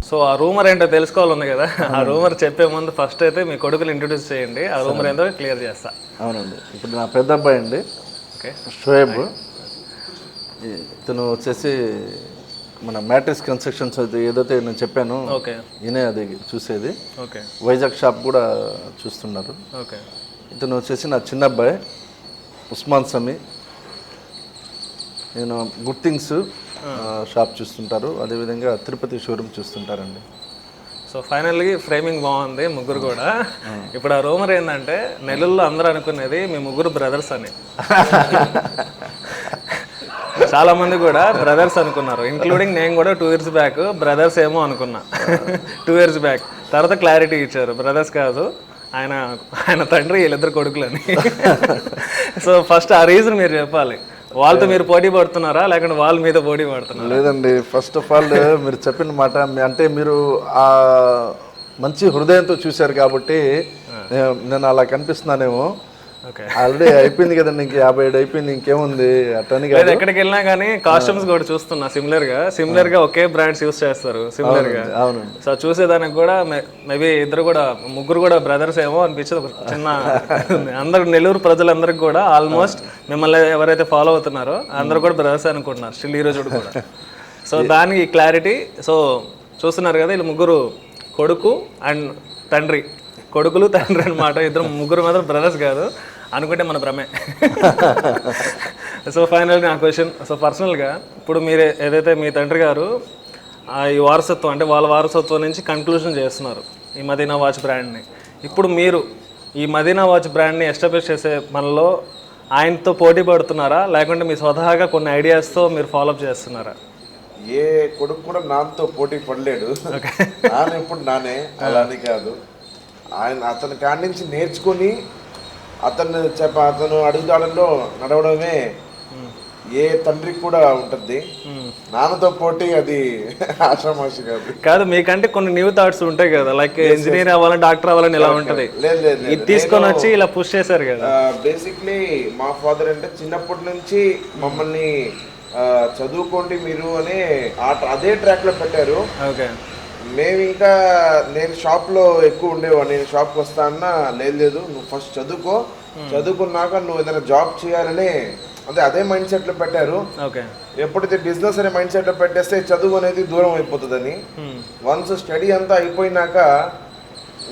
So ఆ rumour ఏంటో తెలుసుకోవాలని కదా, ఆ రూమర్ చెప్పే ముందు ఫస్ట్ అయితే మీ కొడుకుని ఇంట్రొడ్యూస్ చేయండి, ఆ రూమర్ ఏంటో క్లియర్ చేస్తా. అవునండి, ఇప్పుడు నా పెద్ద అబ్బాయి అండి ఓకే, షోయబ్. ఇతను వచ్చేసి మన మ్యాట్రిక్స్ కన్స్ట్రక్షన్స్ ఏదైతే నేను చెప్పానో ఓకే, ఈయనే అది చూసేది. ఓకే, వైజాగ్ షాప్ కూడా చూస్తున్నారు. ఓకే. ఇతను వచ్చేసి నా చిన్న అబ్బాయి ఉస్మాన్ సమీ. నేను గుడ్ థింగ్స్ షాప్ చూస్తుంటారు, అదేవిధంగా తిరుపతి షోరూమ్ చూస్తుంటారండి. సో ఫైనల్లీ ఫ్రేమింగ్ బాగుంది ముగ్గురు కూడా. ఇప్పుడు ఆ రూమర్ ఏంటంటే నెల్లూరులో అందరూ అనుకునేది మీ ముగ్గురు బ్రదర్స్ అని. చాలా మంది కూడా బ్రదర్స్ అనుకున్నారు, ఇంక్లూడింగ్ నేను కూడా 2 years బ్యాక్ బ్రదర్స్ ఏమో అనుకున్నా. 2 years బ్యాక్ తర్వాత క్లారిటీ ఇచ్చారు, బ్రదర్స్ కాదు, ఆయన తండ్రి వీళ్ళిద్దరు కొడుకులని. సో ఫస్ట్ ఆ రీజన్ మీరు చెప్పాలి, వాళ్ళతో మీరు పోటీ పడుతున్నారా లేకుంటే వాళ్ళ మీద పోటీ పడుతున్నారా? లేదండి, ఫస్ట్ ఆఫ్ ఆల్ మీరు చెప్పిన మాట అంటే మీరు ఆ మంచి హృదయంతో చూశారు కాబట్టి నేను అలా కనిపిస్తున్నానేమో. ఆల్రెడీ అయిపోయింది కదండి, ఇంక 57 అయిపోయింది, ఇంకేముంది అట్టని కాదు. ఎక్కడికి వెళ్ళినా కానీ కాస్ట్యూమ్స్ కూడా చూస్తున్నా సిమిలర్ గా ఒకే బ్రాండ్స్ యూస్ చేస్తారు సిమిలర్ గా. అవునండి. సో చూసేదానికి కూడా మేబీ ముగ్గురు కూడా బ్రదర్స్ ఏమో అనిపించేది ఒక చిన్న. అందరు నెల్లూరు ప్రజలందరికీ కూడా ఆల్మోస్ట్ మిమ్మల్ని ఎవరైతే ఫాలో అవుతున్నారో అందరూ కూడా బ్రదర్స్ అనుకుంటున్నారు స్టిల్ ఈ రోజు కూడా. సో దానికి క్లారిటీ. సో చూస్తున్నారు కదా, వీళ్ళు ముగ్గురు కొడుకు అండ్ తండ్రి, కొడుకులు తండ్రి అనమాట. ముగ్గురు మాత్రం బ్రదర్స్ కాదు అనుకుంటే మన భ్రమే. సో ఫైనల్ నా క్వశ్చన్, సో పర్సనల్గా ఇప్పుడు మీరు ఏదైతే మీ తండ్రి గారు ఈ వారసత్వం అంటే వాళ్ళ వారసత్వం నుంచి కన్క్లూజన్ చేస్తున్నారు ఈ మదీనా వాచ్ బ్రాండ్ని, ఇప్పుడు మీరు ఈ మదీనా వాచ్ బ్రాండ్ని ఎస్టాబ్లిష్ చేసే మనలో ఆయనతో పోటీ పడుతున్నారా లేకుంటే మీ స్వతహాగా కొన్ని ఐడియాస్తో మీరు ఫాలోఅప్ చేస్తున్నారా? ఏ కొడుకు కూడా నాన్నతో పోటీ పడలేడు, నాన్న ఎప్పుడు నానే, అలానే కాదు. అతని కాడి నుంచి నేర్చుకొని అతను అడుగుదాడల్లో నడవడమే ఏ తండ్రికి కూడా ఉంటుంది. నాన్నతో పోటీ అది ఆషామాషి కాదు. మీకంటే కొన్ని న్యూ థాట్స్ ఉంటాయి కదా, లైక్ ఇంజనీర్ అవ్వాలని డాక్టర్ అవ్వాలని ఇలా ఉంటది. ఇది తీసుకొని వచ్చి ఇలా పుష్ చేశారు కదా. బేసిక్లీ మా ఫాదర్ అంటే చిన్నప్పటి నుంచి మమ్మల్ని చదువుకోండి మీరు అని అదే ట్రాక్ లో పెట్టారు. ఓకే. మేము ఇంకా నేను షాప్లో ఎక్కువ ఉండేవాడిని, నేను షాప్కి వస్తా అన్నా లేదు నువ్వు ఫస్ట్ చదువుకున్నాక నువ్వు ఏదైనా జాబ్ చేయాలని అదే మైండ్ సెట్లో పెట్టారు. ఎప్పుడైతే బిజినెస్ అనే మైండ్ సెట్లో పెట్టేస్తే చదువు అనేది దూరం అయిపోతుందని, వన్స్ స్టడీ అంతా అయిపోయినాక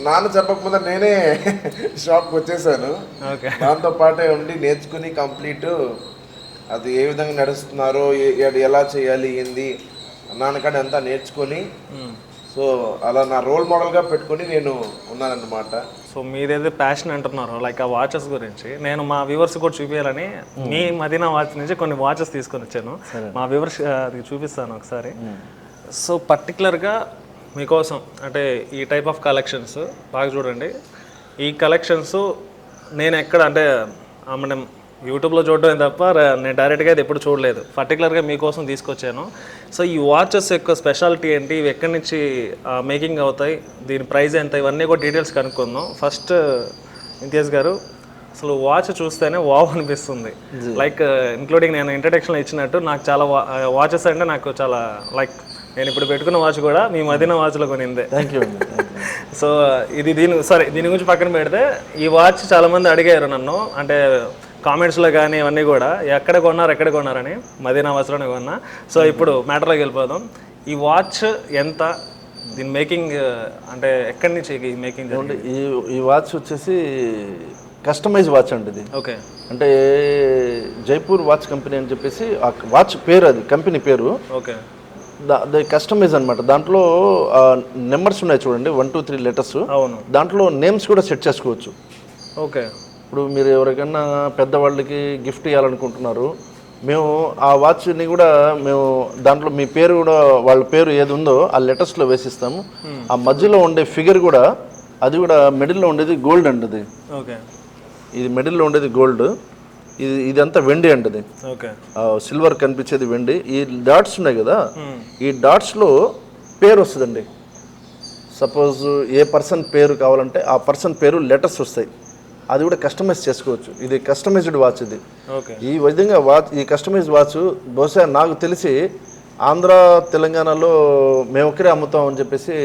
నాన్న చెప్పకపోతే నేనే షాప్కి వచ్చేసాను. దాంతో పాటే ఉండి నేర్చుకుని కంప్లీట్ అది ఏ విధంగా నడుస్తున్నారో ఎలా చేయాలి ఏంది నాన్నకాడ అంతా నేర్చుకొని, సో అలా నా రోల్ మోడల్గా పెట్టుకొని నేను ఉన్నానన్నమాట. సో మీరేదో ప్యాషన్ అంటున్నారో లైక్ ఆ వాచెస్ గురించి నేను మా వ్యూవర్స్ కూడా చూపించాలని మీ మదీనా వాచ్ నుంచి కొన్ని వాచెస్ తీసుకొని వచ్చాను, మా వ్యూవర్స్ అది చూపిస్తాను ఒకసారి. సో పర్టికులర్గా మీకోసం అంటే ఈ టైప్ ఆఫ్ కలెక్షన్స్ బాగా చూడండి. ఈ కలెక్షన్స్ నేను ఎక్కడ అంటే మనం యూట్యూబ్లో చూడటమే తప్ప నేను డైరెక్ట్గా అయితే ఎప్పుడు చూడలేదు, పర్టికులర్గా మీకోసం తీసుకొచ్చాను. సో ఈ వాచెస్ యొక్క స్పెషాలిటీ ఏంటి, ఇవి ఎక్కడి నుంచి మేకింగ్ అవుతాయి, దీని ప్రైస్ ఎంత, ఇవన్నీ కూడా డీటెయిల్స్ కనుక్కుందాం. ఫస్ట్ ఇంతియాజ్ గారు, అసలు వాచ్ చూస్తేనే వావ్ అనిపిస్తుంది. లైక్ ఇంక్లూడింగ్ నేను ఇంట్రడక్షన్లో ఇచ్చినట్టు నాకు చాలా వాచెస్ అంటే నాకు చాలా లైక్ నేను ఇప్పుడు పెట్టుకున్న వాచ్ కూడా మీ మదీనా వాచ్లో కొనిందే. సో దీని గురించి పక్కన పెడితే ఈ వాచ్ చాలామంది అడిగారు నన్ను, అంటే కామెంట్స్లో కానీ ఇవన్నీ కూడా ఎక్కడ కొన్నారని, మదీనా వాచ్లోనే కొన్నా. సో ఇప్పుడు మ్యాటర్లోకి వెళ్ళిపోదాం. ఈ వాచ్ ఎంత, దీని మేకింగ్ అంటే ఎక్కడి నుంచి ఈ మేకింగ్? ఈ వాచ్ వచ్చేసి కస్టమైజ్ వాచ్ అండి ఇది. ఓకే. అంటే జైపూర్ వాచ్ కంపెనీ అని చెప్పేసి ఆ వాచ్ పేరు, అది కంపెనీ పేరు. ఓకే. అది కస్టమైజ్ అనమాట. దాంట్లో నెంబర్స్ ఉన్నాయి చూడండి, 1 2 3 లెటర్స్. అవును. దాంట్లో నేమ్స్ కూడా సెట్ చేసుకోవచ్చు. ఓకే. ఇప్పుడు మీరు ఎవరికైనా పెద్దవాళ్ళకి గిఫ్ట్ ఇవ్వాలనుకుంటున్నారు, మేము ఆ వాచ్ని కూడా మేము దాంట్లో మీ పేరు కూడా వాళ్ళ పేరు ఏది ఉందో ఆ లెటర్స్లో వేసిస్తాము. ఆ మధ్యలో ఉండే ఫిగర్ కూడా అది కూడా మిడిల్లో ఉండేది గోల్డ్ అండి. అది ఓకే. ఇది మిడిల్లో ఉండేది గోల్డ్, ఇదంతా వెండి అండి. అది సిల్వర్ కనిపించేది వెండి. ఈ డాట్స్ ఉన్నాయి కదా, ఈ డాట్స్లో పేరు వస్తుందండి. సపోజ్ ఏ పర్సన్ పేరు కావాలంటే ఆ పర్సన్ పేరు లెటర్స్ వస్తాయి, అది కూడా కస్టమైజ్ చేసుకోవచ్చు. ఇది కస్టమైజ్డ్ వాచ్. ఇది ఈ విధంగా వాచ్, ఈ కస్టమైజ్ వాచ్ బహుశా నాకు తెలిసి ఆంధ్ర తెలంగాణలో మేము ఒక్కరే అమ్ముతాం అని చెప్పేసి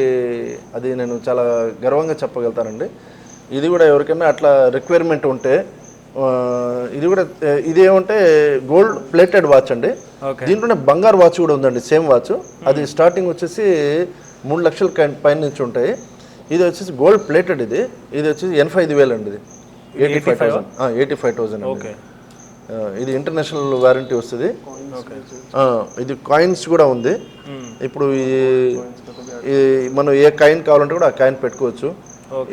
అది నేను చాలా గర్వంగా చెప్పగలుగుతానండి. ఇది కూడా ఎవరికైనా అట్లా రిక్వైర్మెంట్ ఉంటే ఇది కూడా ఇది ఏమంటే గోల్డ్ ప్లేటెడ్ వాచ్ అండి. దీంట్లోనే బంగారు వాచ్ కూడా ఉందండి, సేమ్ వాచ్. అది స్టార్టింగ్ వచ్చేసి 3 లక్షల పైన నుంచి ఉంటాయి. ఇది వచ్చేసి గోల్డ్ ప్లేటెడ్. ఇది వచ్చేసి 85,000 అండి. ఇది 85,000 ఓకే. ఇది ఇంటర్నేషనల్ వారంటీ వస్తుంది. ఇది కాయిన్స్ కూడా ఉంది. ఇప్పుడు మనం ఏ కాయిన్ కావాలంటే కూడా ఆ కాయిన్ పెట్టుకోవచ్చు.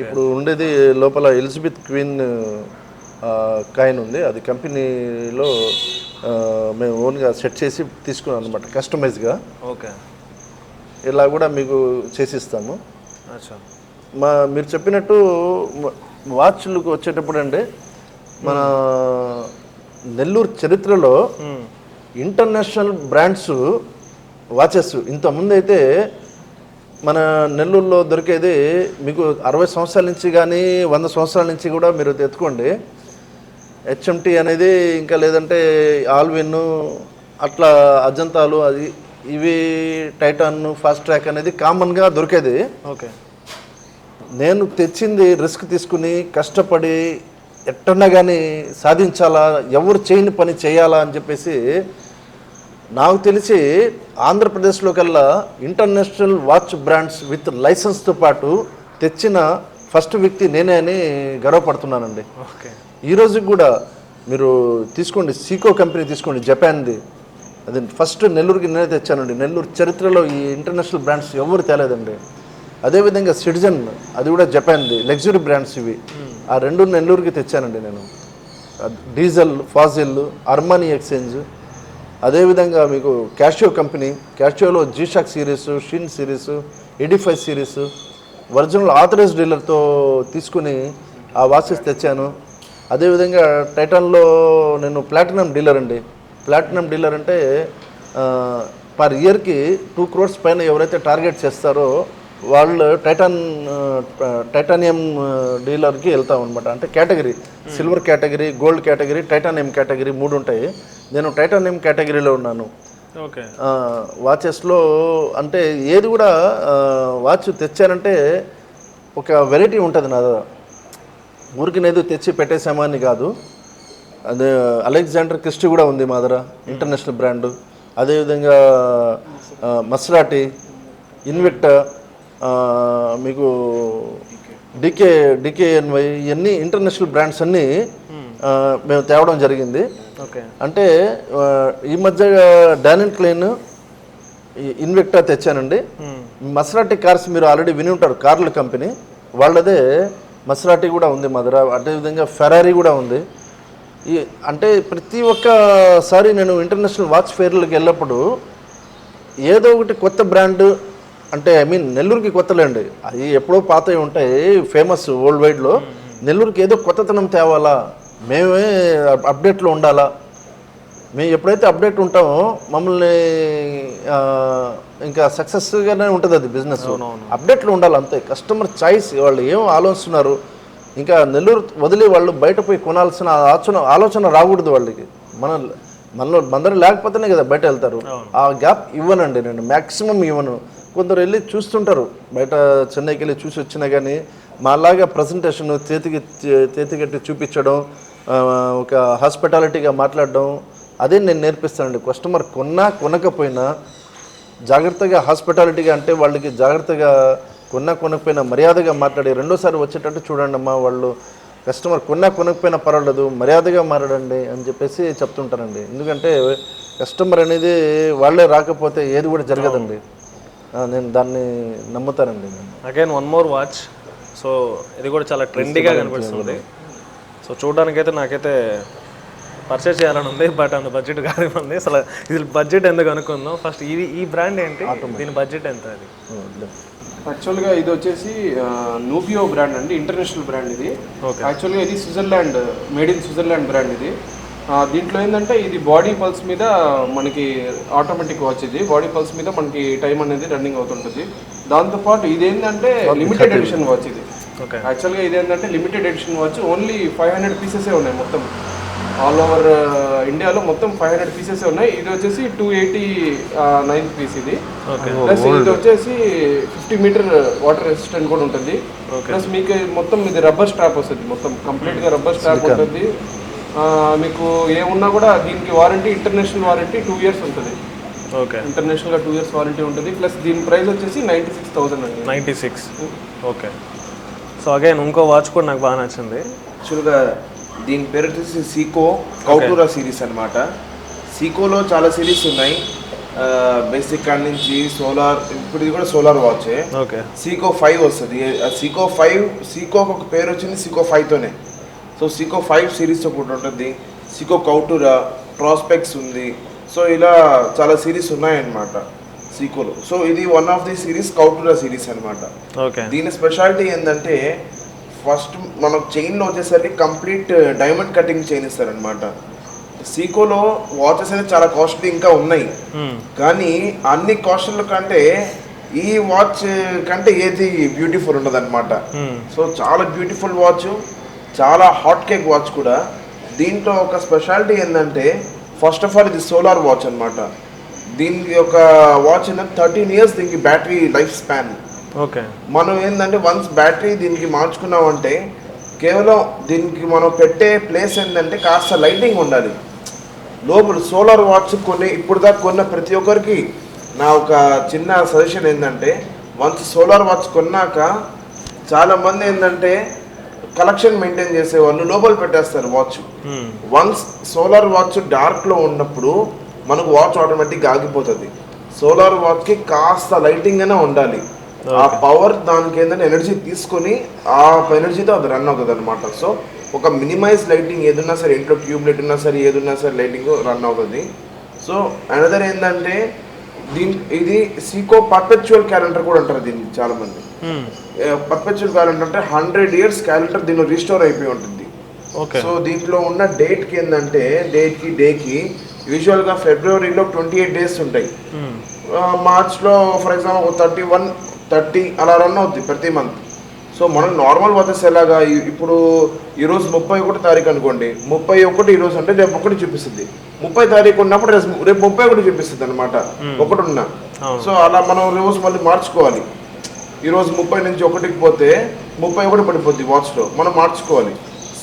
ఇప్పుడు ఉండేది లోపల ఎలిజబెత్ క్వీన్ కాయిన్ ఉంది. అది కంపెనీలో మేము ఓన్గా సెట్ చేసి తీసుకున్నాం అనమాట, కస్టమైజ్గా. ఓకే. ఇలా కూడా మీకు చేసిస్తాము. మీరు చెప్పినట్టు వాచ్లకు వచ్చేటప్పుడు అండి, మన నెల్లూరు చరిత్రలో ఇంటర్నేషనల్ బ్రాండ్స్ వాచెస్ ఇంతకుముందు అయితే మన నెల్లూరులో దొరికేది మీకు 60 సంవత్సరాల నుంచి కానీ 100 సంవత్సరాల నుంచి కూడా మీరు ఎత్తుకోండి. హెచ్ఎంటి అనేది, ఇంకా లేదంటే ఆల్విన్, అట్లా అజంతాలు, అది ఇవి టైటాన్, ఫాస్ట్ ట్రాక్ అనేది కామన్గా దొరికేది. ఓకే. నేను తెచ్చింది రిస్క్ తీసుకుని కష్టపడి ఎట్టన్నా కానీ సాధించాలా, ఎవరు చేయని పని చేయాలా అని చెప్పేసి నాకు తెలిసి ఆంధ్రప్రదేశ్లో కల్లా ఇంటర్నేషనల్ వాచ్ బ్రాండ్స్ విత్ లైసెన్స్తో పాటు తెచ్చిన ఫస్ట్ వ్యక్తి నేనే అని గర్వపడుతున్నానండి. ఓకే. ఈరోజు కూడా మీరు తీసుకోండి, సీకో కంపెనీ తీసుకోండి, జపాన్ది. అది ఫస్ట్ నెల్లూరుకి నేనే తెచ్చానండి. నెల్లూరు చరిత్రలో ఈ ఇంటర్నేషనల్ బ్రాండ్స్ ఎవరు తేలేదండి. అదేవిధంగా సిటిజన్, అది కూడా జపాన్ది, లగ్జరీ బ్రాండ్స్ ఇవి. ఆ 2 నెల్లూరుకి తెచ్చానండి నేను. Diesel, Fossil, Armani Exchange. అదేవిధంగా మీకు క్యాషియో కంపెనీ, క్యాషియోలో G Shock series, Sheen series, Edifice series original authorize డీలర్తో తీసుకుని ఆ వాచెస్ తెచ్చాను. అదేవిధంగా టైటాన్లో నేను ప్లాటినం డీలర్ అండి. ప్లాటినం డీలర్ అంటే పర్ ఇయర్కి 2 crores పైన ఎవరైతే టార్గెట్ చేస్తారో వాళ్ళు టైటానియం డీలర్కి వెళ్తాం అనమాట. అంటే category, silver category, gold category, titanium category 3 ఉంటాయి. నేను టైటానియం కేటగిరీలో ఉన్నాను. ఓకే. వాచెస్లో అంటే ఏది కూడా వాచ్ తెచ్చానంటే ఒక వెరైటీ ఉంటుంది నా దగ్గర. ఊరికినేది తెచ్చి పెట్టేసామని కాదు. అదే అలెగ్జాండర్ క్రిస్టీ కూడా ఉంది మా దగ్గర, ఇంటర్నేషనల్ బ్రాండ్. అదేవిధంగా మస్రాటి, ఇన్విక్టర్, మీకు డికేఎన్వై, ఇవన్నీ ఇంటర్నేషనల్ బ్రాండ్స్ అన్నీ మేము తేవడం జరిగింది. అంటే ఈ మధ్య డాన్ అండ్ క్లైన్, ఇన్విక్టర్ తెచ్చానండి. మస్రాటి కార్స్ మీరు ఆల్రెడీ విని ఉంటారు, కార్ల కంపెనీ వాళ్ళదే మస్రాటి కూడా ఉంది మా దగ్గర. అదేవిధంగా ఫెరారీ కూడా ఉంది. అంటే ప్రతి ఒక్కసారి నేను ఇంటర్నేషనల్ వాచ్ ఫెయిర్లకు వెళ్ళినప్పుడు ఏదో ఒకటి కొత్త బ్రాండ్, అంటే నెల్లూరుకి కొత్తలేండి, అవి ఎప్పుడో పాతవి ఉంటాయి, ఫేమస్ వరల్డ్ వైడ్లో. నెల్లూరుకి ఏదో కొత్తతనం తేవాలా, మేమే అప్డేట్లో ఉండాలా. మేము ఎప్పుడైతే అప్డేట్ ఉంటామో మమ్మల్ని ఇంకా సక్సెస్గానే ఉంటుంది అది బిజినెస్. అప్డేట్లో ఉండాలి అంతే. కస్టమర్ చాయిస్, వాళ్ళు ఏం ఆలోచిస్తున్నారు, ఇంకా నెల్లూరు వదిలి వాళ్ళు బయట పోయి కొనాల్సిన ఆలోచన రాకూడదు వాళ్ళకి. మనలో లేకపోతేనే కదా బయట వెళ్తారు. ఆ గ్యాప్ ఇవ్వనండి నేను, మ్యాక్సిమం ఇవ్వను. కొందరు వెళ్ళి చూస్తుంటారు బయట, చెన్నైకి వెళ్ళి చూసి వచ్చినా కానీ మాలాగా ప్రజెంటేషన్ చేతిగట్టి చూపించడం, ఒక హాస్పిటాలిటీగా మాట్లాడడం, అదే నేను నేర్పిస్తానండి. కస్టమర్ కొనకపోయినా జాగ్రత్తగా హాస్పిటాలిటీగా, అంటే వాళ్ళకి జాగ్రత్తగా కొనకపోయినా మర్యాదగా మాట్లాడి రెండోసారి వచ్చేటట్టు చూడండి అమ్మా, వాళ్ళు కస్టమర్ కొనకపోయినా పర్వాలేదు, మర్యాదగా మాట్లాడండి అని చెప్పేసి చెప్తుంటానండి. ఎందుకంటే కస్టమర్ అనేది వాళ్ళే రాకపోతే ఏది కూడా జరగదండి. నేను దాన్ని నమ్ముతానండి. Again one more watch. So ఇది కూడా చాలా ట్రెండీగా కనిపిస్తుంది. సో చూడడానికైతే నాకైతే పర్చేస్ చేయాలని ఉంది, బట్ అంత బడ్జెట్ కాదు ఉంది. అసలు ఇది బడ్జెట్ ఎందుకు అనుకుందాం. ఫస్ట్ ఈ బ్రాండ్ ఏంటి, దీని బడ్జెట్ ఎంత? అది యాక్చువల్గా ఇది వచ్చేసి నూబియో బ్రాండ్ అండి, ఇంటర్నేషనల్ బ్రాండ్ ఇది. యాక్చువల్గా ఇది Switzerland, made in Switzerland brand ఇది. దీంట్లో ఏంటంటే ఇది బాడీ పల్స్ మీద మనకి ఆటోమేటిక్ వాచ్. ఇది బాడీ పల్స్ మీద మనకి టైం అనేది రన్నింగ్ అవుతుంటుంది. దాంతోపాటు ఇది ఏంటంటే లిమిటెడ్ ఎడిషన్ వాచ్ ఇది. యాక్చువల్గా ఇది ఏంటంటే లిమిటెడ్ ఎడిషన్ వాచ్, ఓన్లీ 500 పీసెసే ఉన్నాయి మొత్తం. ఆల్ ఓవర్ ఇండియాలో మొత్తం 500 పీసెస్ ఉన్నాయి. ఇది వచ్చేసి 289 పీస్ ఇది. ప్లస్ ఇది వచ్చేసి 50 మీటర్ వాటర్ రెసిస్టెంట్ కూడా ఉంటుంది. ప్లస్ మీకు మొత్తం ఇది రబ్బర్ స్ట్రాప్ వస్తుంది, మొత్తం కంప్లీట్గా రబ్బర్ స్ట్రాప్ ఉంటుంది. మీకు ఏమున్నా కూడా దీనికి వారంటీ, ఇంటర్నేషనల్ వారంటీ 2 years ఉంటుంది. ఓకే, ఇంటర్నేషనల్గా 2 years వారంటీ ఉంటుంది. ప్లస్ దీని ప్రైస్ వచ్చేసి 96,000 అండి. 96. ఓకే. సో అగైన్ ఇంకో వాచ్ కూడా నాకు బాగా నచ్చింది. యాక్చువల్గా దీని పేరు వచ్చేసి సీకో కౌటూరా సిరీస్ అనమాట. సీకోలో చాలా సిరీస్ ఉన్నాయి, బేసిక్ కాడ నుంచి సోలార్, ఇప్పుడు ఇది కూడా సోలార్ వాచే. ఓకే. సీకో 5 వస్తుంది. సీకో 5, సీకోకి ఒక పేరు వచ్చింది సీకో 5తోనే. సో సీకో 5 సిరీస్ ఒకటి ఉంటుంది. సీకో కౌటూరా, ప్రాస్పెక్ట్స్ ఉంది. సో ఇలా చాలా సిరీస్ ఉన్నాయన్నమాట సీకోలో. సో ఇది one of the series Coutura series అనమాట. ఓకే. దీని స్పెషాలిటీ ఏంటంటే ఫస్ట్ మనకు చైన్లో వచ్చేసరికి కంప్లీట్ డైమండ్ కటింగ్ చైన్ ఇస్తారనమాట. సీకోలో వాచెస్ అనేది చాలా కాస్ట్లీ ఇంకా ఉన్నాయి, కానీ అన్ని కాస్ట్ల కంటే ఈ వాచ్ కంటే ఏది బ్యూటిఫుల్ ఉండదు అనమాట. సో చాలా బ్యూటిఫుల్ వాచ్, చాలా హాట్ కేక్ వాచ్ కూడా. దీంట్లో ఒక స్పెషాలిటీ ఏంటంటే ఫస్ట్ ఆఫ్ ఆల్ ఇది సోలార్ వాచ్ అనమాట. దీని యొక్క వాచ్ ఏంటంటే 13 years దీనికి బ్యాటరీ లైఫ్ స్పాన్. ఓకే. మనం ఏంటంటే వన్స్ బ్యాటరీ దీనికి మార్చుకున్నామంటే కేవలం దీనికి మనం పెట్టే ప్లేస్ ఏంటంటే కాస్త లైటింగ్ ఉండాలి లోపల. సోలార్ వాచ్ ఇప్పుడు దాకా కొన్న ప్రతి ఒక్కరికి నా ఒక చిన్న సజెషన్ ఏంటంటే వన్స్ సోలార్ వాచ్ కొన్నాక చాలామంది ఏంటంటే కలెక్షన్ మెయింటైన్ చేసేవాళ్ళు లోపల పెట్టేస్తారు వాచ్. వన్స్ సోలార్ వాచ్ డార్క్లో ఉన్నప్పుడు మనకు వాచ్ ఆటోమేటిక్గా ఆగిపోతుంది. సోలార్ వాచ్కి కాస్త లైటింగ్ అయినా ఉండాలి. ఆ పవర్ దానికి ఏంటంటే ఎనర్జీ తీసుకొని ఆ ఎనర్జీతో అది రన్ అవుతుంది అనమాట. సో ఒక మినిమైజ్ లైటింగ్ ఏదున్నా సరే, ఇంట్లో ట్యూబ్ లైట్ ఉన్నా సరే, ఏదున్నా సరే లైటింగ్ రన్ అవుతుంది. సో అనదర్ ఏంటంటే ఇది సీకో పర్పెచువల్ క్యాలెండర్ కూడా అంటారు దీన్ని చాలామంది. పర్పెచువల్ క్యాలెండర్ అంటే 100 years క్యాలెండర్ దీనిలో రీస్టోర్ అయిపోయి ఉంటుంది. సో దీంట్లో ఉన్న డేట్కి ఏంటంటే డేకి యూజువల్గా ఫిబ్రవరిలో 28 days ఉంటాయి. మార్చ్లో ఫర్ ఎగ్జాంపుల్ 31, 30 అలా రన్ అవుతుంది ప్రతి మంత్. సో మనం నార్మల్ వాచెస్ ఎలాగా ఇప్పుడు ఈరోజు 31 తారీఖు అనుకోండి, 31 ఈరోజు అంటే రేపు 1 చూపిస్తుంది. 30 తారీఖు ఉన్నప్పుడు రేపు 31 చూపిస్తుంది అనమాట, 1 ఉన్నా. సో అలా మనం రోజు మళ్ళీ మార్చుకోవాలి. ఈరోజు 30 నుంచి 1కి పోతే 31 పడిపోద్ది వాచ్లో, మనం మార్చుకోవాలి.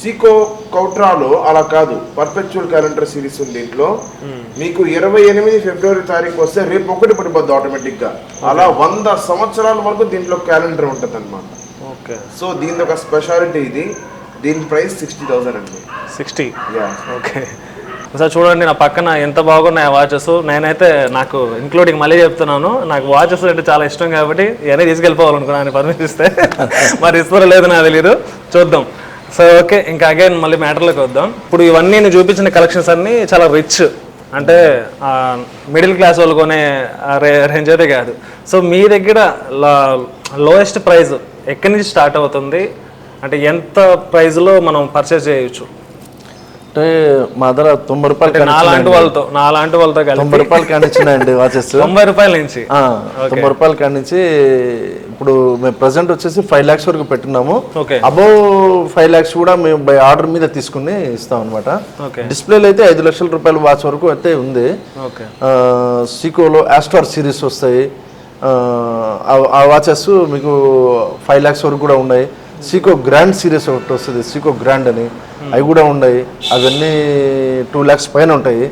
సీకో కౌట్రాలో అలా కాదు, పర్పెచువల్ క్యాలెండర్ సిరీస్ ఉంది. దీంట్లో మీకు 28 ఫిబ్రవరి తారీఖు వస్తే రేపు 1 పడిపోద్ది ఆటోమేటిక్గా. అలా 100 సంవత్సరాల వరకు దీంట్లో క్యాలెండర్ ఉంటుంది అనమాట. ఓకే. సో దీని ఒక స్పెషాలిటీ ఇది. దీని ప్రైస్ 60,000 అండి. 60. ఓకే. ఒకసారి చూడండి నా పక్కన ఎంత బాగున్నాయి ఆ వాచెస్. నేనైతే నాకు ఇంక్లూడింగ్ మళ్ళీ చెప్తున్నాను, నాకు వాచెస్ అంటే చాలా ఇష్టం కాబట్టి ఇవన్నీ తీసుకెళ్ళిపోవాలనుకున్నాను పర్మిషన్ ఇస్తే. మరి ఇస్తారో లేదో నాకు తెలీదు, చూద్దాం. సో ఓకే, ఇంకా అగైన్ మళ్ళీ మ్యాటర్లోకి వద్దాం. ఇప్పుడు ఇవన్నీ నేను చూపించిన కలెక్షన్స్ అన్నీ చాలా రిచ్, అంటే మిడిల్ క్లాస్ వాళ్ళు కొనే రేంజ్ అయితే కాదు. సో మీ దగ్గర లోయెస్ట్ ప్రైస్ ఎక్కడి నుంచి స్టార్ట్ అవుతుంది, అంటే ఎంత ప్రైస్లో మనం పర్చేస్ చేయొచ్చు? అంటే మా దగ్గర 90 రూపాయలు, నాలాంటి వాళ్ళతో 90 రూపాయలు కానిచ్చినాయండి వాచెస్. 90 రూపాయల నుంచి 90 రూపాయల కాడి నుంచి ఇప్పుడు మేము ప్రజెంట్ వచ్చేసి 5 lakhs వరకు పెట్టున్నాము. అబౌవ్ 5 lakhs కూడా మేము బై ఆర్డర్ మీద తీసుకుని ఇస్తాం అనమాట. డిస్ప్లేలో అయితే 5 లక్షల రూపాయల వాచ్ వరకు అయితే ఉంది. సీకోలో ఆస్టార్ సిరీస్ వస్తాయి, ఆ వాచెస్ మీకు 5 lakhs వరకు కూడా ఉన్నాయి. సీకో గ్రాండ్ సిరీస్ ఒకటి వస్తుంది, సీకో గ్రాండ్ అని, అవి కూడా ఉన్నాయి. అవన్నీ 2 lakhs పైన ఉంటాయి,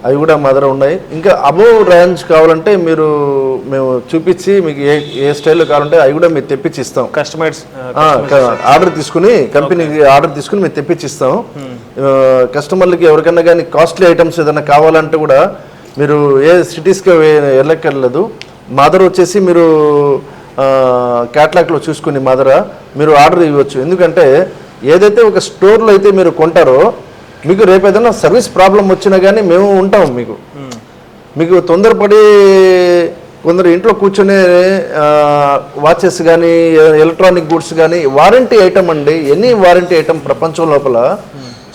అవి కూడా మా దగ్గర ఉన్నాయి. ఇంకా అబోవ్ రేంజ్ కావాలంటే మేము చూపించి మీకు ఏ స్టైల్లో కావాలంటే అవి కూడా మీరు తెప్పించి ఇస్తాం. కస్టమైజ్ ఆర్డర్ తీసుకుని, కంపెనీకి ఆర్డర్ తీసుకుని మేము తెప్పించి ఇస్తాం. కస్టమర్లకి ఎవరికైనా కానీ కాస్ట్లీ ఐటమ్స్ ఏదైనా కావాలంటే కూడా మీరు ఏ సిటీస్కి వెళ్ళక్కర్లేదు. మా దగ్గర వచ్చేసి మీరు క్యాటలాగ్లో చూసుకుని మా దగ్గర మీరు ఆర్డర్ ఇవ్వచ్చు. ఎందుకంటే ఏదైతే ఒక స్టోర్లో అయితే మీరు కొంటారో మీకు రేపు ఏదైనా సర్వీస్ ప్రాబ్లం వచ్చినా కానీ మేము ఉంటాం. మీకు తొందరపడి కొందరు ఇంట్లో కూర్చొని వాచెస్ కానీ ఎలక్ట్రానిక్ గుడ్స్ కానీ వారంటీ ఐటమ్ అండి, ఎనీ వారంటీ ఐటమ్ ప్రపంచం లోపల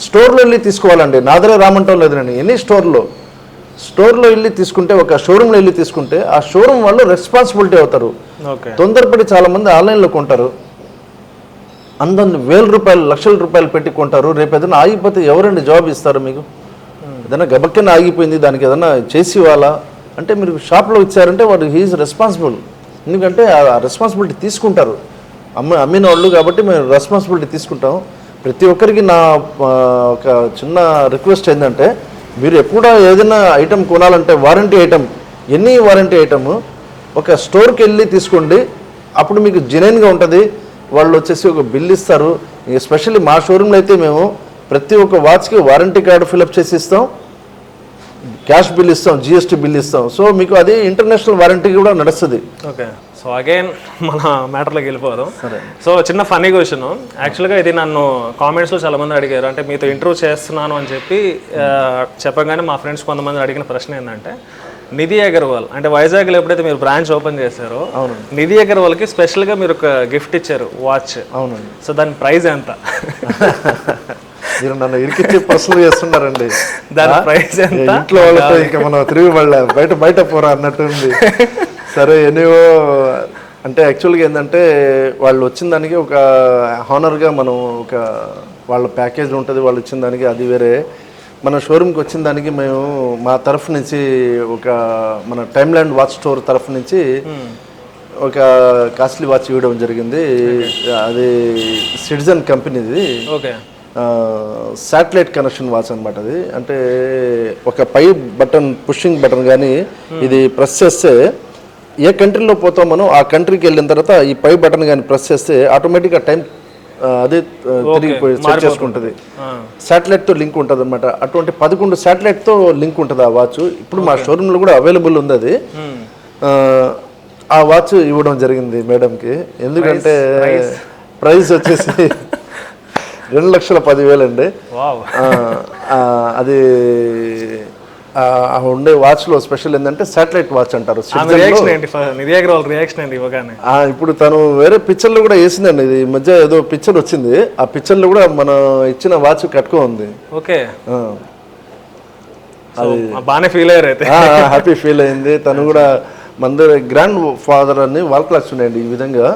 స్టోర్లో వెళ్ళి తీసుకోవాలండి. నా దగ్గర రామంటాం లేదండి, ఎనీ స్టోర్లో వెళ్ళి తీసుకుంటే, ఒక షోరూమ్లో వెళ్ళి తీసుకుంటే ఆ షోరూమ్ వాళ్ళు రెస్పాన్సిబిలిటీ అవుతారు. తొందరపడి చాలా మంది ఆన్లైన్లో కొంటారు. అందరిని వేల రూపాయలు లక్షల రూపాయలు పెట్టి కొంటారు. రేపు ఏదైనా ఆగిపోతే ఎవరండి జాబ్ ఇస్తారు మీకు? ఏదైనా గబక్కన ఆగిపోయింది, దానికి ఏదైనా చేసి ఇవ్వాలా అంటే మీరు షాప్లో ఇచ్చారంటే వాడు హీఈస్ రెస్పాన్సిబుల్. ఎందుకంటే ఆ రెస్పాన్సిబిలిటీ తీసుకుంటారు. అమ్మిన వాళ్ళు కాబట్టి మేము రెస్పాన్సిబిలిటీ తీసుకుంటాం. ప్రతి ఒక్కరికి నా ఒక చిన్న రిక్వెస్ట్ ఏంటంటే, మీరు ఎప్పుడూ ఏదైనా ఐటెం కొనాలంటే warranty item, any warranty item ఒక స్టోర్కి వెళ్ళి తీసుకోండి. అప్పుడు మీకు జెన్యూన్గా ఉంటుంది. వాళ్ళు వచ్చేసి ఒక బిల్ ఇస్తారు. ఎస్పెషల్లీ మా షోరూంలో అయితే మేము ప్రతి ఒక్క వాచ్కి వారంటీ కార్డు ఫిలప్ చేసి ఇస్తాం, క్యాష్ బిల్ ఇస్తాం, జిఎస్టీ బిల్ ఇస్తాం. సో మీకు అది ఇంటర్నేషనల్ వారంటీ కూడా నడుస్తుంది. ఓకే, సో అగైన్ మన మ్యాటర్లోకి వెళ్ళిపోదాం. సో చిన్న ఫన్నీ క్వశ్చన్. యాక్చువల్గా ఇది నన్ను కామెంట్స్లో చాలామంది అడిగారు. అంటే మీతో ఇంటర్వ్యూ చేస్తున్నాను అని చెప్పి చెప్పగానే మా ఫ్రెండ్స్ కొంతమంది అడిగిన ప్రశ్న ఏంటంటే, నిధి అగర్వాల్ అంటే వైజాగ్లో ఎప్పుడైతే మీరు బ్రాంచ్ ఓపెన్ చేశారో, నిధి అగర్వాల్కి స్పెషల్గా మీరు ఒక గిఫ్ట్ ఇచ్చారు, వాచ్. అవునండి. సో దాని ప్రైస్ ఎంత? మీరు నన్ను ఇరికిచ్చి ప్రశ్నలు చేస్తున్నారండి. దాని ప్రైస్ ఎంత? ఇంట్లో వాళ్ళతో ఇంకా మనం తిరిగి మళ్ళీ బయట పోరా అన్నట్టుంది. సరే, ఎనీవో అంటే యాక్చువల్గా ఏంటంటే వాళ్ళు వచ్చిన దానికి ఒక హానర్గా మనం ఒక వాళ్ళ ప్యాకేజ్ ఉంటుంది, వాళ్ళు ఇచ్చిన దానికి అది వేరే. మన షోరూమ్కి వచ్చిన దానికి మేము మా తరఫు నుంచి ఒక మన టైమ్ ల్యాండ్ వాచ్ స్టోర్ తరఫు నుంచి ఒక కాస్ట్లీ వాచ్ ఇవ్వడం జరిగింది. అది సిటిజన్ కంపెనీది. ఓకే. శాటిలైట్ కనెక్షన్ వాచ్ అనమాట. అది అంటే ఒక పై బటన్, పుషింగ్ బటన్ కానీ ఇది ప్రెస్ చేస్తే ఏ కంట్రీలో పోతాం మనం ఆ కంట్రీకి వెళ్ళిన తర్వాత ఈ పై బటన్ కానీ ప్రెస్ చేస్తే ఆటోమేటిక్గా టైం అదే తిరిగిపోయి సెట్ చేసుకుంటుంది. శాటిలైట్తో లింక్ ఉంటుంది అనమాట. అటువంటి 11 శాటిలైట్తో లింక్ ఉంటుంది ఆ వాచ్. ఇప్పుడు మా షోరూంలో కూడా అవైలబుల్ ఉంది అది. ఆ వాచ్ ఇవ్వడం జరిగింది మేడంకి. ఎందుకంటే ప్రైస్ వచ్చేసి 2,10,000 అండి. అది ఉండే వాచ్లో స్పెషల్ ఏంటంటే శాటిలైట్ వాచ్ అంటారు. ఇప్పుడు తను వేరే పిక్చర్లో కూడా వేసిందండి. ఇది మధ్య ఏదో పిక్చర్ వచ్చింది, ఆ పిక్చర్లో కూడా మనం ఇచ్చిన వాచ్ కట్టుకో ఉంది. ఓకే, బాగానే ఫీల్ అయ్యారు అయితే. హ్యాపీ ఫీల్ అయింది. తను కూడా మన గ్రాండ్ ఫాదర్ అని వాల్ క్లాక్స్ ఉన్నాయండి. ఈ విధంగా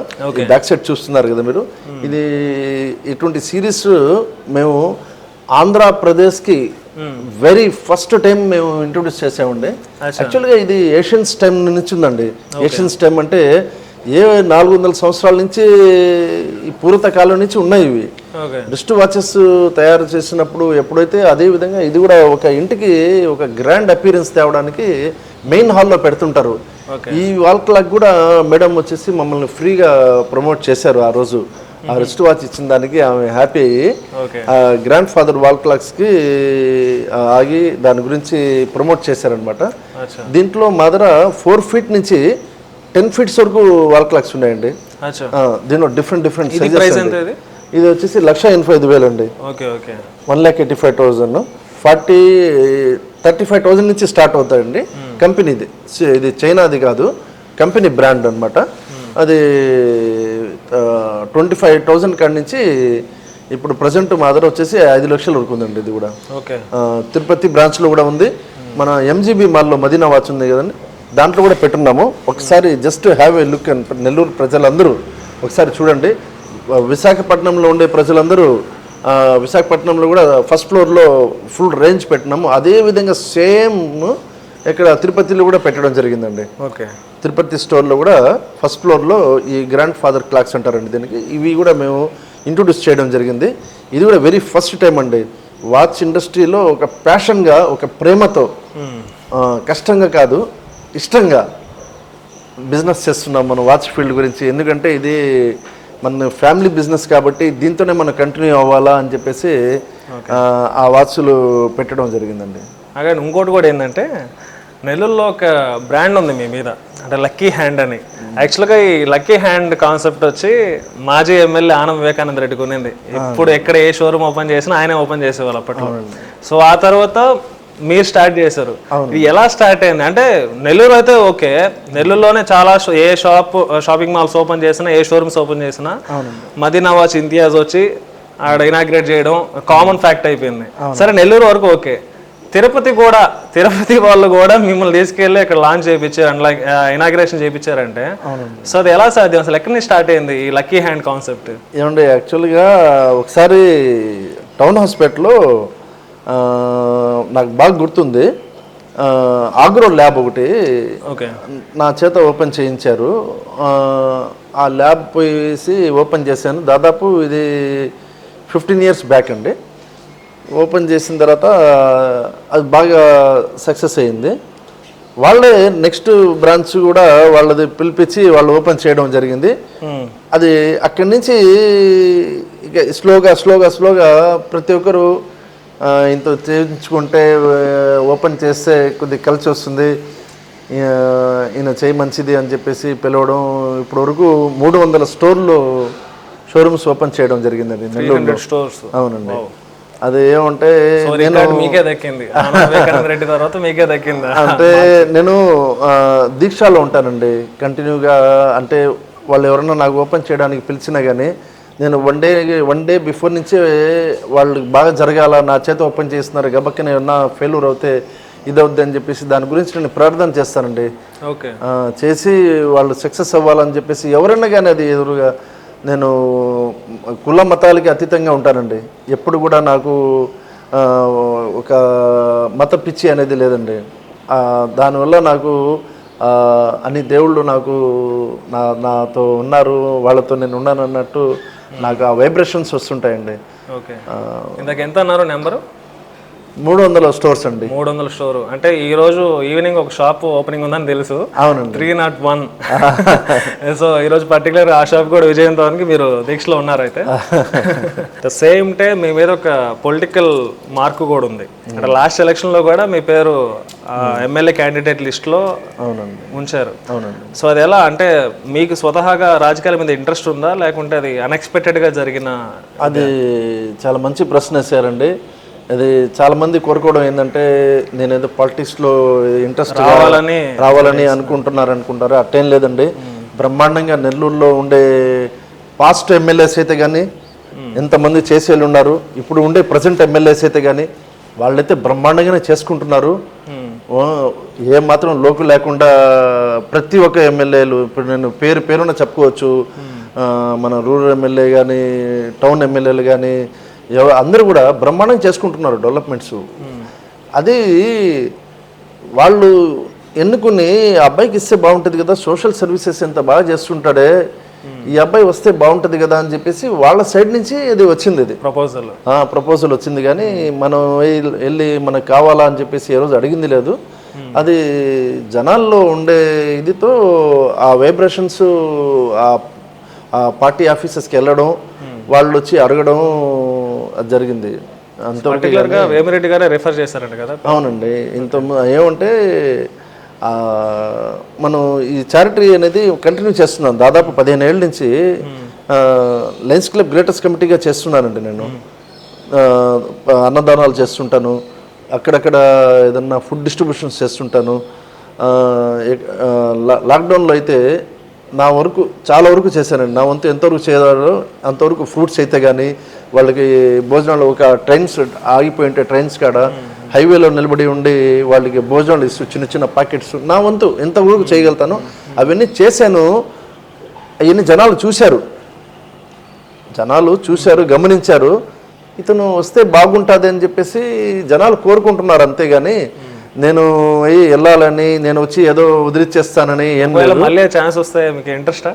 బ్యాక్ సైడ్ చూస్తున్నారు కదా మీరు. ఇది ఇటువంటి సిరీస్ మేము ఆంధ్రప్రదేశ్కి వెరీ ఫస్ట్ టైం మేము ఇంట్రొడ్యూస్ చేసామండి. యాక్చువల్గా ఇది ఏషియన్స్ టైం నుంచి ఉందండి. ఏషియన్స్ టైం అంటే 400 సంవత్సరాల నుంచి ఈ పూర్వకాలం నుంచి ఉన్నాయి ఇవి. రిస్ట్ వాచెస్ తయారు చేసినప్పుడు ఎప్పుడైతే అదే విధంగా ఇది కూడా ఒక ఇంటికి ఒక గ్రాండ్ అపీరెన్స్ తేవడానికి మెయిన్ హాల్లో పెడుతుంటారు. ఈ వాల్ క్లాక్ కూడా మేడం వచ్చేసి మమ్మల్ని ఫ్రీగా ప్రమోట్ చేశారు ఆ రోజు. ఆ రిస్ట్ వాచ్ ఇచ్చిన దానికి ఆమె హ్యాపీ అయ్యి గ్రాండ్ ఫాదర్ వాల్ క్లాక్స్కి ఆగి దాని గురించి ప్రమోట్ చేశారనమాట. దీంట్లో మా దగ్గర 4 feet నుంచి 10 feet వరకు వాల్ క్లాక్స్ ఉన్నాయండి. దీనిలో డిఫరెంట్ సైజెస్. ఇది వచ్చేసి 1,85,000 అండి. 1,85,000. 35,000 నుంచి స్టార్ట్ అవుతాయండి. కంపెనీది, ఇది చైనాది కాదు, కంపెనీ బ్రాండ్ అనమాట. అది 25,000 కాడి నుంచి ఇప్పుడు ప్రజెంట్ మా దగ్గర వచ్చేసి 5 లక్షల వరకు ఉందండి. ఇది కూడా తిరుపతి బ్రాంచ్లో కూడా ఉంది. మన ఎంజీబీ మాల్లో మదీనా వాచ్ ఉంది కదండి, దాంట్లో కూడా పెట్టున్నాము. ఒకసారి just have a look. Nellore ప్రజలందరూ ఒకసారి చూడండి. విశాఖపట్నంలో ఉండే ప్రజలందరూ విశాఖపట్నంలో కూడా ఫస్ట్ ఫ్లోర్లో ఫుల్ రేంజ్ పెట్టినాము. అదేవిధంగా సేమ్ ఇక్కడ తిరుపతిలో కూడా పెట్టడం జరిగిందండి. తిరుపతి స్టోర్లో కూడా ఫస్ట్ ఫ్లోర్లో ఈ గ్రాండ్ ఫాదర్ క్లాక్స్ అంటారండి దీనికి. ఇవి కూడా మేము ఇంట్రొడ్యూస్ చేయడం జరిగింది. ఇది కూడా వెరీ ఫస్ట్ టైం అండి. వాచ్ ఇండస్ట్రీలో ఒక ప్యాషన్గా, ఒక ప్రేమతో, కష్టంగా కాదు ఇష్టంగా బిజినెస్ చేస్తున్నాం మనం వాచ్ ఫీల్డ్ గురించి. ఎందుకంటే ఇది మన ఫ్యామిలీ బిజినెస్ కాబట్టి దీంతోనే మనం కంటిన్యూ అవ్వాలా అని చెప్పేసి ఆ వాచ్లు పెట్టడం జరిగిందండి. అలాగే ఇంకోటి కూడా ఏంటంటే, నెల్లూరులో ఒక బ్రాండ్ ఉంది మీ మీద, అంటే లక్కీ హ్యాండ్ అని. యాక్చువల్గా ఈ లక్కీ హ్యాండ్ కాన్సెప్ట్ వచ్చి మాజీ ఎమ్మెల్యే ఆనం వివేకానంద రెడ్డి కొనింది. ఇప్పుడు ఎక్కడ ఏ షోరూమ్ ఓపెన్ చేసినా ఆయనే ఓపెన్ చేసేవాళ్ళు అప్పట్లో. సో ఆ తర్వాత మీరు స్టార్ట్ చేశారు. ఇది ఎలా స్టార్ట్ అయింది అంటే, నెల్లూరు అయితే ఓకే, నెల్లూరులోనే చాలా ఏ షాపింగ్ మాల్స్ ఓపెన్ చేసినా, ఏ షోరూమ్స్ ఓపెన్ చేసినా మదీనా వాచ్ ఇంతియాజ్ వచ్చి ఆడ ఇనాగ్రేట్ చేయడం కామన్ ఫ్యాక్ట్ అయిపోయింది. సరే, నెల్లూరు వరకు ఓకే. తిరుపతి వాళ్ళు కూడా మిమ్మల్ని తీసుకెళ్ళి ఇక్కడ లాంచ్ చేయించారు అండ్ లైక్ ఇనాగ్రేషన్ చేయించారంటే సో అది ఎలా సాధ్యం అసలు ఎక్కడి నుంచి స్టార్ట్ అయింది ఈ లక్కీ హ్యాండ్ కాన్సెప్ట్? ఏమండి యాక్చువల్గా ఒకసారి టౌన్ హాస్పిటల్లో నాకు బాగా గుర్తుంది, ఆగ్రో ల్యాబ్ ఒకటి నా చేత ఓపెన్ చేయించారు. ఆ ల్యాబ్ పోయేసి ఓపెన్ చేశాను. దాదాపు ఇది 15 years బ్యాక్ అండి. ఓపెన్ చేసిన తర్వాత అది బాగా సక్సెస్ అయింది. వాళ్ళే నెక్స్ట్ బ్రాంచ్ కూడా వాళ్ళది పిలిపించి వాళ్ళు ఓపెన్ చేయడం జరిగింది. అది అక్కడి నుంచి ఇక స్లోగా ప్రతి ఒక్కరు ఇంత చేయించుకుంటే ఓపెన్ చేస్తే కొద్దిగా కలిసి వస్తుంది, ఈయన చేయి మంచిది అని చెప్పేసి పిలవడం. ఇప్పటి వరకు 300 స్టోర్లు షోరూమ్స్ ఓపెన్ చేయడం జరిగిందండి నెల్లూరులో. అవునండి. అది ఏమంటే మీకే దక్కింది తర్వాత మీకే దక్కింది అంటే నేను దీక్షలో ఉంటానండి కంటిన్యూగా. అంటే వాళ్ళు ఎవరన్నా నాకు ఓపెన్ చేయడానికి పిలిచినా కానీ నేను వన్ డే బిఫోర్ నుంచే వాళ్ళు బాగా జరగాల, నా చేత ఓపెన్ చేస్తున్నారు గబక్కన ఏమన్నా ఫెయిల్యూర్ అవుతే ఇదవుద్ది అని చెప్పేసి దాని గురించి నేను ప్రార్థన చేస్తానండి. చేసి వాళ్ళు సక్సెస్ అవ్వాలని చెప్పేసి ఎవరైనా కానీ అది ఎదురుగా నేను కుల మతాలకి అతీతంగా ఉంటానండి. ఎప్పుడు కూడా నాకు ఒక మత పిచ్చి అనేది లేదండి. దానివల్ల నాకు అన్ని దేవుళ్ళు నాకు నాతో ఉన్నారు, వాళ్ళతో నేను ఉన్నాను అన్నట్టు నాకు ఆ వైబ్రేషన్స్ వస్తుంటాయండి. ఇందాక ఎంత అన్నారు నెంబరు? 300 స్టోర్స్ అండి. 300 స్టోర్ అంటే ఈ రోజు ఈవినింగ్ ఒక షాప్ ఓపెనింగ్ ఉందని తెలుసు. అవునండి. 301. సో ఈరోజు పర్టికులర్ ఆ షాప్ కూడా విజయవంతానికి మీరు దీక్షలో ఉన్నారు. అయితే సేమ్ టైం మీ మీద ఒక పొలిటికల్ మార్క్ కూడా ఉంది. అంటే లాస్ట్ ఎలక్షన్ లో కూడా మీ పేరు ఎమ్మెల్యే క్యాండిడేట్ లిస్ట్ లో ఉంచారు. అవునండి. సో అది ఎలా అంటే మీకు స్వతహాగా రాజకీయాల మీద ఇంట్రెస్ట్ ఉందా లేకుంటే అది అన్ఎక్స్పెక్టెడ్ గా జరిగిన? అది చాలా మంచి ప్రశ్న వేశారండి. అది చాలామంది కోరుకోవడం ఏంటంటే నేను ఏదో పాలిటిక్స్లో ఇంట్రెస్ట్ రావాలని అనుకుంటారు. అట్టేం లేదండి. బ్రహ్మాండంగా నెల్లూరులో ఉండే పాస్ట్ ఎమ్మెల్యేస్ అయితే కానీ ఎంతమంది చేసేళ్ళు ఉన్నారు, ఇప్పుడు ఉండే ప్రజెంట్ ఎమ్మెల్యేస్ అయితే కానీ వాళ్ళైతే బ్రహ్మాండంగానే చేసుకుంటున్నారు. ఏమాత్రం లోకు లేకుండా ప్రతి ఒక్క ఎమ్మెల్యేలు ఇప్పుడు నేను పేరున చెప్పుకోవచ్చు. మన రూరల్ ఎమ్మెల్యే కానీ టౌన్ ఎమ్మెల్యేలు కానీ అందరూ కూడా బ్రహ్మాండంగా చేసుకుంటున్నారు డెవలప్మెంట్స్. అది వాళ్ళు ఎన్నుకుని అబ్బాయికి ఇస్తే బాగుంటుంది కదా, సోషల్ సర్వీసెస్ ఎంత బాగా చేస్తుంటాడే, ఈ అబ్బాయి వస్తే బాగుంటుంది కదా అని చెప్పేసి వాళ్ళ సైడ్ నుంచి ఇది వచ్చింది. ఇది ప్రపోజల్ వచ్చింది. కానీ మనం వెళ్ళి మనకు కావాలా అని చెప్పేసి ఏ రోజు అడిగింది లేదు. అది జనాల్లో ఉండే ఇదితో ఆ వైబ్రేషన్స్ ఆ పార్టీ ఆఫీసెస్కి వెళ్ళడం, వాళ్ళు వచ్చి అడగడం అది జరిగింది. వేమిరెడ్డి గారే రిఫర్ చేశారంట కదా? అవునండి. ఇంత ఏమంటే మనం ఈ చారిటీ అనేది కంటిన్యూ చేస్తున్నాం. దాదాపు 15 ఏళ్ళ నుంచి లయన్స్ క్లబ్ గ్రేటర్స్ కమిటీగా చేస్తున్నానండి. నేను అన్నదానాలు చేస్తుంటాను, అక్కడక్కడ ఏదన్నా ఫుడ్ డిస్ట్రిబ్యూషన్స్ చేస్తుంటాను. లాక్డౌన్లో అయితే నా వరకు చాలా వరకు చేశానండి. నా వంతు ఎంతవరకు చేయాలో అంతవరకు ఫ్రూట్స్ అయితే కానీ వాళ్ళకి భోజనాలు, ఒక ట్రైన్స్ ఆగిపోయి ఉంటే ట్రైన్స్ కాడ హైవేలో నిలబడి ఉండి వాళ్ళకి భోజనాలు ఇస్తూ చిన్న చిన్న ప్యాకెట్స్ నా వంతు ఎంతవరకు చేయగలుగుతానో అవన్నీ చేశాను. అవన్నీ జనాలు చూశారు, గమనించారు. ఇతను వస్తే బాగుంటుంది అని చెప్పేసి జనాలు కోరుకుంటున్నారు. అంతేగాని నేను వెళ్ళాలని నేను వచ్చి ఏదో వదిలిచ్చేస్తానని ఏం లేదు. మళ్ళీ ఛాన్స్ వస్తే మీకు ఇంట్రెస్టా?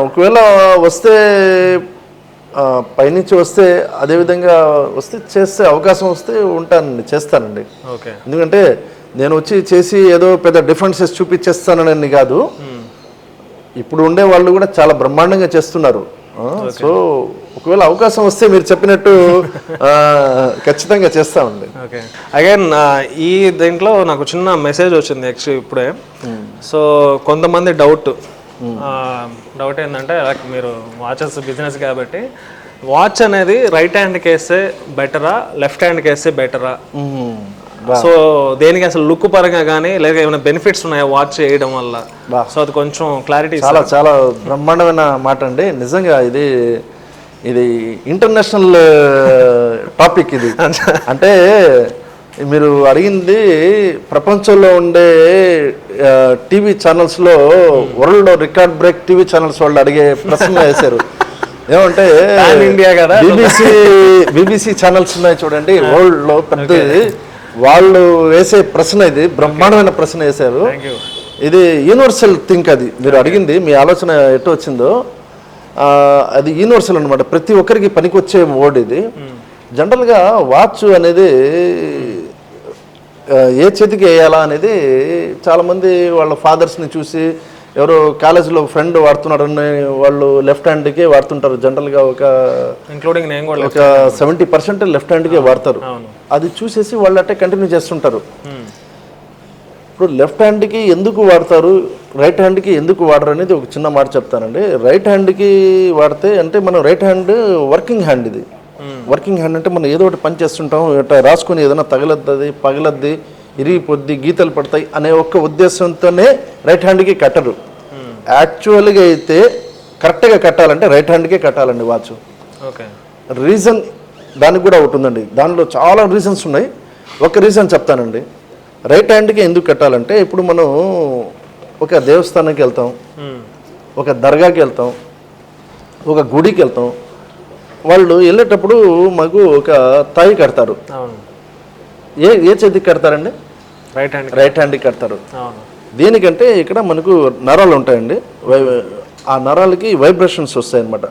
ఒకవేళ వస్తే పైనుంచి వస్తే అదేవిధంగా వస్తే చేస్తే అవకాశం వస్తే చేస్తానండి. ఎందుకంటే నేను వచ్చి చేసి ఏదో పెద్ద డిఫరెన్సెస్ చూపించేస్తానని కాదు. ఇప్పుడు ఉండే వాళ్ళు కూడా చాలా బ్రహ్మాండంగా చేస్తున్నారు. సో ఒకవేళ అవకాశం వస్తే మీరు చెప్పినట్టు ఖచ్చితంగా చేస్తామండి. అగైన్ ఈ దీంట్లో నాకు చిన్న మెసేజ్ వచ్చింది యాక్చువల్లీ ఇప్పుడే. సో కొంతమంది డౌట్ ఏంటంటే మీరు వాచెస్ బిజినెస్ కాబట్టి వాచ్ అనేది రైట్ హ్యాండ్కి వేస్తే బెటరా లెఫ్ట్ హ్యాండ్కి వేస్తే బెటరా? సో దేనికి అసలు లుక్ పరంగా కానీ లేదా ఏమైనా బెనిఫిట్స్ ఉన్నాయా వాచ్ చేయడం వల్ల? సో అది కొంచెం క్లారిటీ. చాలా బ్రహ్మాండమైన మాట అండి. నిజంగా ఇది ఇంటర్నేషనల్ టాపిక్. ఇది అంటే మీరు అడిగింది ప్రపంచంలో ఉండే టీవీ ఛానల్స్లో world record break TV channels వాళ్ళు అడిగే ప్రశ్న వేశారు. ఏమంటే ఇండియా కదా, బీబీసీ ఛానల్స్ ఉన్నాయి చూడండి వరల్డ్లో పెద్దది, వాళ్ళు వేసే ప్రశ్న ఇది బ్రహ్మాండమైన ప్రశ్న వేశారు. ఇది యూనివర్సల్ థింక్. అది మీరు అడిగింది మీ ఆలోచన ఎటు వచ్చిందో అది యూనివర్సల్ అనమాట, ప్రతి ఒక్కరికి పనికొచ్చే వర్డ్ ఇది. జనరల్గా వాచ్ అనేది ఏ చేతికి వేయాలా అనేది చాలామంది వాళ్ళ ఫాదర్స్ని చూసి ఎవరో కాలేజీలో ఫ్రెండ్ వాడుతున్నారని వాళ్ళు లెఫ్ట్ హ్యాండ్కే వాడుతుంటారు. జనరల్గా ఇంక్లూడింగ్ నేను కూడా ఒక 70% లెఫ్ట్ హ్యాండ్కే వాడతారు. అది చూసేసి వాళ్ళు అట్టే కంటిన్యూ చేస్తుంటారు. ఇప్పుడు లెఫ్ట్ హ్యాండ్కి ఎందుకు వాడతారు, రైట్ హ్యాండ్కి ఎందుకు వాడరు అనేది ఒక చిన్న మాట చెప్తానండి. రైట్ హ్యాండ్కి వాడితే అంటే మనం రైట్ హ్యాండ్ వర్కింగ్ హ్యాండ్. ఇది వర్కింగ్ హ్యాండ్ అంటే మనం ఏదో ఒకటి పని చేస్తుంటాం, ఇట్లా రాసుకొని ఏదైనా తగలద్ది పగలద్ది ఇరిగిపోద్ది గీతలు పడతాయి అనే ఒక్క ఉద్దేశంతోనే రైట్ హ్యాండ్కి కట్టరు. యాక్చువల్గా అయితే కరెక్ట్గా కట్టాలంటే రైట్ హ్యాండ్కే కట్టాలండి వాచ్. రీజన్ దానికి కూడా ఒకటి ఉందండి, దానిలో చాలా రీజన్స్ ఉన్నాయి. ఒక రీజన్ చెప్తానండి. రైట్ హ్యాండ్కి ఎందుకు కట్టాలంటే ఇప్పుడు మనం ఒక దేవస్థానానికి వెళ్తాం, ఒక దర్గాకి వెళ్తాం, ఒక గుడికి వెళ్తాం. వాళ్ళు వెళ్ళేటప్పుడు మాకు ఒక తాయి కడతారు. ఏ చేతికి కడతారండి? రైట్ హ్యాండ్కి కడతారు. దేనికంటే ఇక్కడ మనకు నరాలు ఉంటాయండి, ఆ నరాలకి వైబ్రేషన్స్ వస్తాయి అన్నమాట.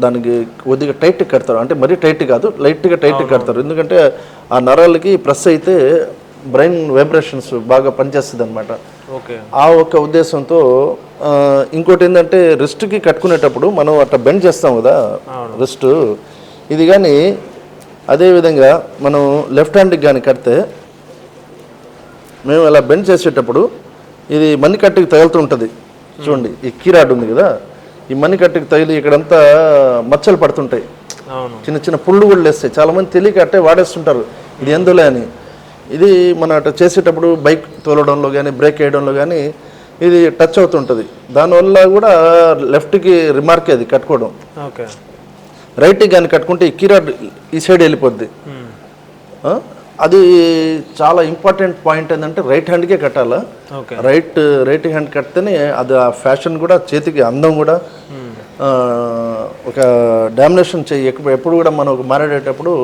దానికి కొద్దిగా టైట్ కడతారు, అంటే మరీ టైట్ కాదు, లైట్గా టైట్ కడతారు. ఎందుకంటే ఆ నరాలకి ప్రెస్ అయితే బ్రెయిన్ వైబ్రేషన్స్ బాగా పనిచేస్తుంది అనమాట. ఆ ఒక్క ఉద్దేశంతో. ఇంకోటి ఏంటంటే రిస్ట్కి కట్టుకునేటప్పుడు మనం అట్లా బెండ్ చేస్తాం కదా రిస్ట్, ఇది కానీ అదేవిధంగా మనం లెఫ్ట్ హ్యాండ్కి కానీ కడితే మేము ఇలా బెండ్ చేసేటప్పుడు ఇది మణికట్టుకి తగులుతూ ఉంటుంది చూడండి. ఈ కీరాడ్ ఉంది కదా, ఈ మణికట్టుకి తగిలి ఇక్కడంతా మచ్చలు పడుతుంటాయి, చిన్న చిన్న పుళ్ళు కూడా లేస్తాయి. చాలామంది తెలియక అట్టే వాడేస్తుంటారు ఇది ఎందులే అని. ఇది మనం అట్లా చేసేటప్పుడు బైక్ తోలడంలో కానీ బ్రేక్ వేయడంలో కానీ ఇది టచ్ అవుతుంటుంది. దానివల్ల కూడా లెఫ్ట్కి రిమార్క్ అది కట్టుకోవడం. రైట్కి కానీ కట్టుకుంటే ఈ కీరాడ్ ఈ సైడ్ వెళ్ళిపోద్ది. అది చాలా ఇంపార్టెంట్ పాయింట్ ఏంటంటే రైట్ హ్యాండ్కే కట్టాలా. రైట్ హ్యాండ్ కడితేనే అది ఆ ఫ్యాషన్ కూడా చేతికి అందం కూడా. ఒక డామినేషన్ చెయ్యి ఎప్పుడు కూడా మనం మాట్లాడేటప్పుడు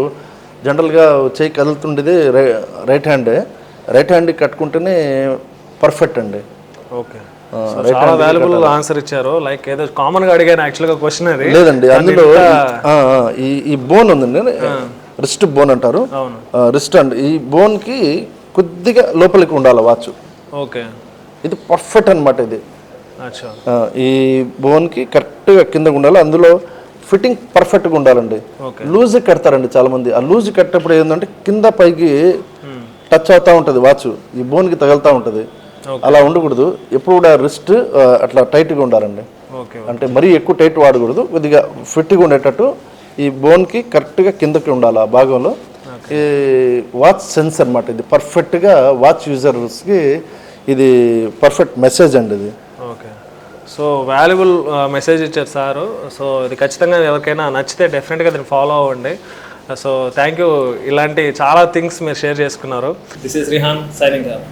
జనరల్గా చెయ్యి కదులుతుండేది రైట్ హ్యాండే. రైట్ హ్యాండ్కి కట్టుకుంటేనే పర్ఫెక్ట్ అండి. చాలా వాల్యుబుల్ ఆన్సర్ ఇచ్చారు. లైక్ ఏదో కామన్ గా అడిగాను యాక్చువల్గా క్వశ్చన్ అది లేదండి. అందులో ఈ బోన్ ఉందండి, రిస్ట్ బోన్ అంటారు. రిస్ట్ అండ్ ఈ బోన్కి కొద్దిగా లోపలికి ఉండాలి వాచ్. ఇది పర్ఫెక్ట్ అనమాట. ఇది ఈ బోన్కి కరెక్ట్గా కిందకు ఉండాలి, అందులో ఫిట్టింగ్ పర్ఫెక్ట్గా ఉండాలండి. లూజ్ కడతారండి చాలామంది. ఆ లూజ్ కట్టేటప్పుడు ఏంటంటే కింద పైకి టచ్ అవుతూ ఉంటుంది వాచ్, ఈ బోన్కి తగులుతూ ఉంటుంది. అలా ఉండకూడదు. ఎప్పుడు కూడా రిస్ట్ అట్లా టైట్గా ఉండాలండి. అంటే మరీ ఎక్కువ టైట్ వాడకూడదు, కొద్దిగా ఫిట్గా ఉండేటట్టు ఈ బోన్కి కరెక్ట్గా కిందకి ఉండాలి ఆ భాగంలో. ఈ వాచ్ సెన్స్ అనమాట. ఇది పర్ఫెక్ట్గా వాచ్ యూజర్స్కి ఇది పర్ఫెక్ట్ మెసేజ్ అండి ఇది. సో వాల్యుబుల్ మెసేజ్ ఇచ్చారు సారు. సో ఇది ఖచ్చితంగా ఎవరికైనా నచ్చితే డెఫినెట్గా దీన్ని ఫాలో అవ్వండి. So thank you. ఇలాంటి చాలా థింగ్స్ మీరు షేర్ చేసుకున్నారు. This is Rehan signing off.